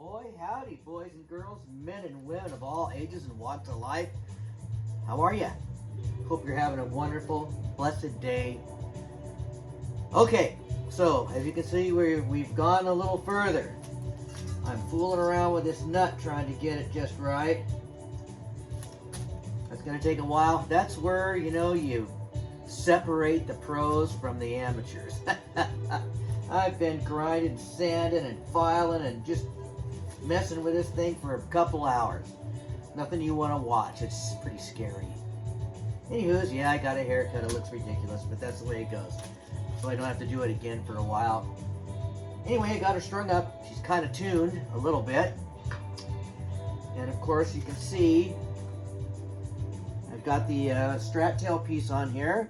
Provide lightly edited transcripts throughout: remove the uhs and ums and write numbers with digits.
Boy, howdy, boys and girls, men and women of all ages and walks of life. How are you? Hope you're having a wonderful, blessed day. Okay, so as you can see, we've gone a little further. I'm fooling around with this nut trying to get it just right. That's going to take a while. That's where, you separate the pros from the amateurs. I've been grinding, sanding, and filing, and just messing with this thing for a couple hours. Nothing you want to watch. It's pretty scary. Anywho's, yeah, I got a haircut. It looks ridiculous, but that's the way it goes. So I don't have to do it again for a while. Anyway, I got her strung up. She's kind of tuned a little bit. And of course, you can see I've got the strap tail piece on here.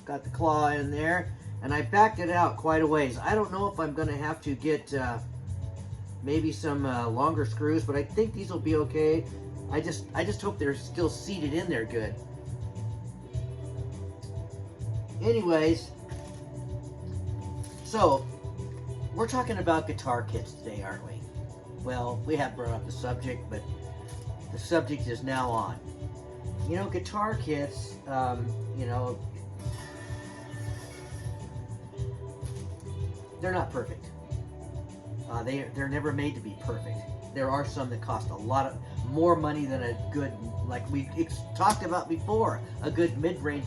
Got the claw in there. And I backed it out quite a ways. I don't know if I'm going to have to get maybe some longer screws, but I think these will be okay. I just hope they're still seated in there good. Anyways, so we're talking about guitar kits today, aren't we? Well, we have brought up the subject, but the subject is now on. Guitar kits, they're not perfect. They're never made to be perfect. There are some that cost a lot more money than a good, like we talked about before, a good mid-range,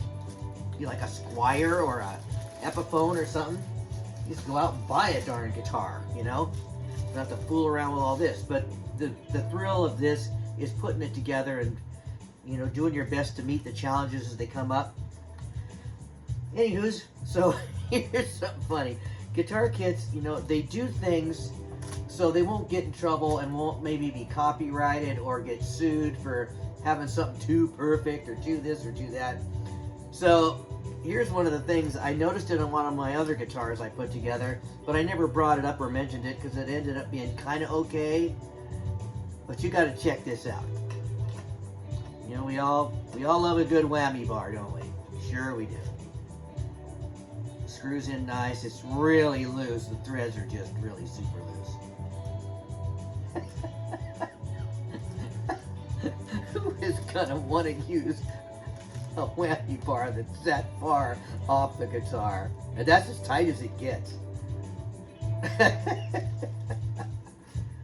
like a Squire or a Epiphone or something. You just go out and buy a darn guitar, You don't have to fool around with all this. But the thrill of this is putting it together and, doing your best to meet the challenges as they come up. Anywho's, so here's something funny. Guitar kits, they do things so they won't get in trouble and won't maybe be copyrighted or get sued for having something too perfect or too this or too that. So here's one of the things. I noticed it on one of my other guitars I put together, but I never brought it up or mentioned it because it ended up being kind of okay. But you got to check this out. We all love a good whammy bar, don't we? Sure we do. Screws in nice. It's really loose. The threads are just really super loose. Who is gonna want to use a whammy bar that's that far off the guitar? And that's as tight as it gets.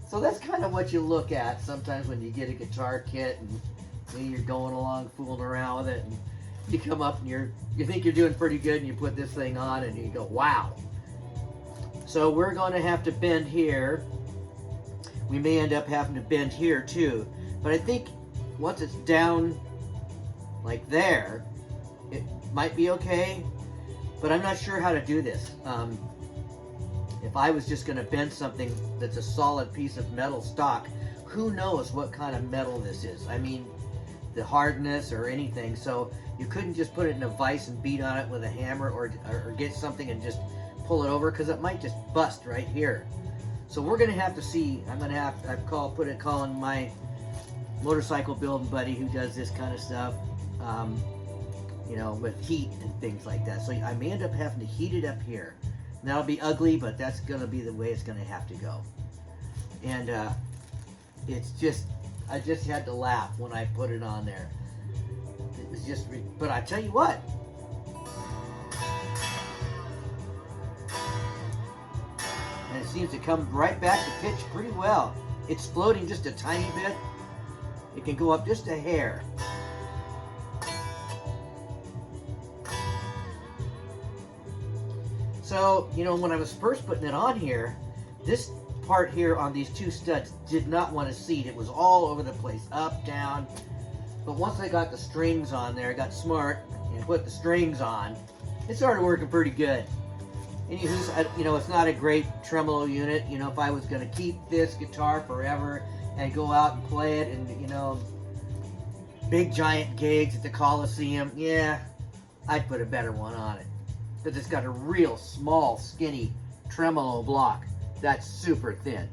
So that's kind of what you look at sometimes when you get a guitar kit and you're going along fooling around with it, and you come up and you think you're doing pretty good, and you put this thing on and you go, wow. So we're going to have to bend here. We may end up having to bend here too, but I think once it's down like there, it might be okay, but I'm not sure how to do this. If I was just going to bend something that's a solid piece of metal stock, who knows what kind of metal this is? I mean, the hardness or anything. So you couldn't just put it in a vise and beat on it with a hammer or get something and just pull it over, because it might just bust right here. So we're going to have to see. I've calling my motorcycle building buddy who does this kind of stuff, with heat and things like that. So I may end up having to heat it up here. And that'll be ugly, but that's going to be the way it's going to have to go. And I just had to laugh when I put it on there. It was just, but I tell you what. And it seems to come right back to pitch pretty well. It's floating just a tiny bit. It can go up just a hair. So, when I was first putting it on here, this part here on these two studs did not want to seat. It was all over the place, up, down. But once I got the strings on there, I got smart and put the strings on, it started working pretty good. Anywho's, it's not a great tremolo unit. If I was going to keep this guitar forever and go out and play it and, big giant gigs at the Coliseum, yeah, I'd put a better one on it. Because it's got a real small, skinny tremolo block. That's super thin.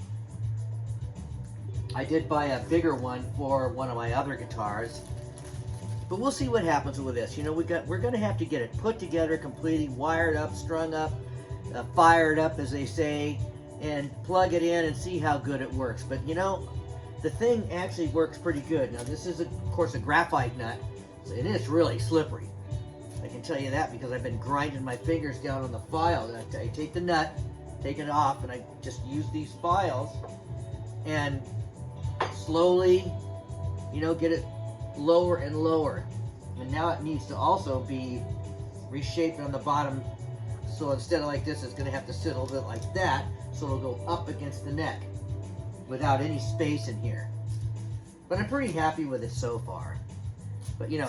I did buy a bigger one for one of my other guitars, but we'll see what happens with this. We're going to have to get it put together completely, wired up, strung up, fired up, as they say, and plug it in and see how good it works. But you know, the thing actually works pretty good. Now this is, of course, a graphite nut, and it's really slippery. I can tell you that because I've been grinding my fingers down on the file. I take the nut, take it off, and I just use these files and slowly, you know, get it lower and lower. And now it needs to also be reshaped on the bottom. So instead of like this, it's going to have to sit a little bit like that, so it'll go up against the neck without any space in here. But I'm pretty happy with it so far. But you know,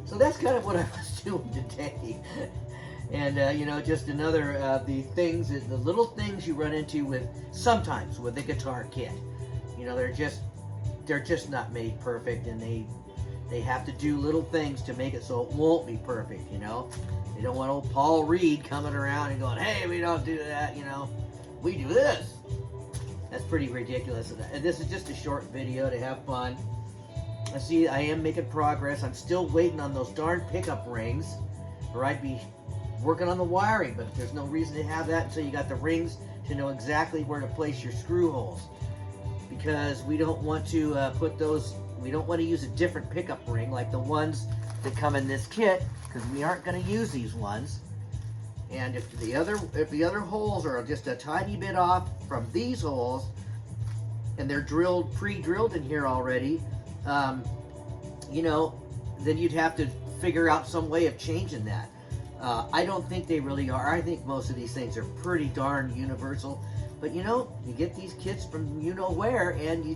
so that's kind of what I was doing today. And you know, just another of the things, the little things you run into with sometimes with the guitar kit. You know, they're just not made perfect, and they have to do little things to make it so it won't be perfect. You know, they don't want old Paul Reed coming around and going, "Hey, we don't do that." You know, we do this. That's pretty ridiculous. And this is just a short video to have fun. I see I am making progress. I'm still waiting on those darn pickup rings, or I'd be working on the wiring, but there's no reason to have that until you got the rings to know exactly where to place your screw holes, because we don't want to put those, we don't want to use a different pickup ring like the ones that come in this kit, because we aren't going to use these ones. And if the other holes are just a tiny bit off from these holes, and they're pre-drilled in here already, you know, then you'd have to figure out some way of changing that. I don't think they really are. I think most of these things are pretty darn universal. But you know, you get these kits from you know where, and you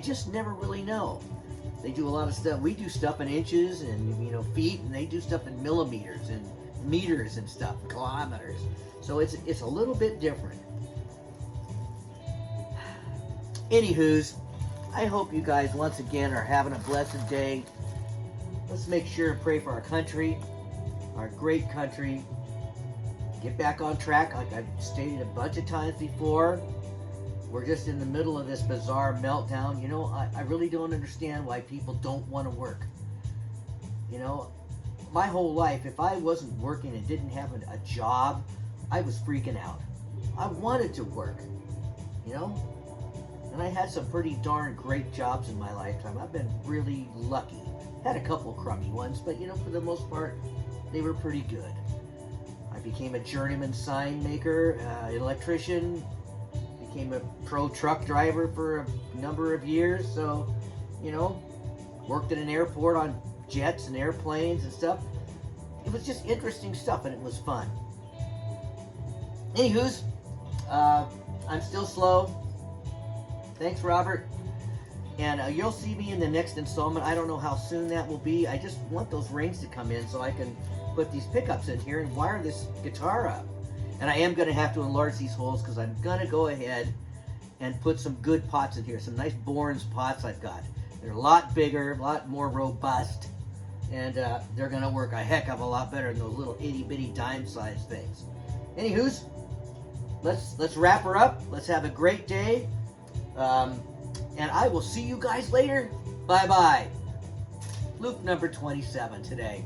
just never really know. They do a lot of stuff. We do stuff in inches and, you know, feet, and they do stuff in millimeters and meters and stuff, kilometers. So it's a little bit different. Anywho's, I hope you guys once again are having a blessed day. Let's make sure and pray for our country, our great country. Get back on track, like I've stated a bunch of times before. We're just in the middle of this bizarre meltdown. You know, I really don't understand why people don't want to work. You know, my whole life, if I wasn't working and didn't have a job, I was freaking out. I wanted to work, you know? And I had some pretty darn great jobs in my lifetime. I've been really lucky. Had a couple crummy ones, but you know, for the most part, they were pretty good. I became a journeyman sign maker, electrician, became a pro truck driver for a number of years. So, you know, worked at an airport on jets and airplanes and stuff. It was just interesting stuff, and it was fun. Anywho's, I'm still slow. Thanks, Robert. And you'll see me in the next installment. I don't know how soon that will be. I just want those rings to come in so I can put these pickups in here and wire this guitar up. And I am going to have to enlarge these holes because I'm going to go ahead and put some good pots in here. Some nice Bourne's pots I've got. They're a lot bigger, a lot more robust. And they're going to work a heck of a lot better than those little itty-bitty dime-sized things. Anywho's, let's wrap her up. Let's have a great day. And I will see you guys later. Bye-bye. Loop number 27 today.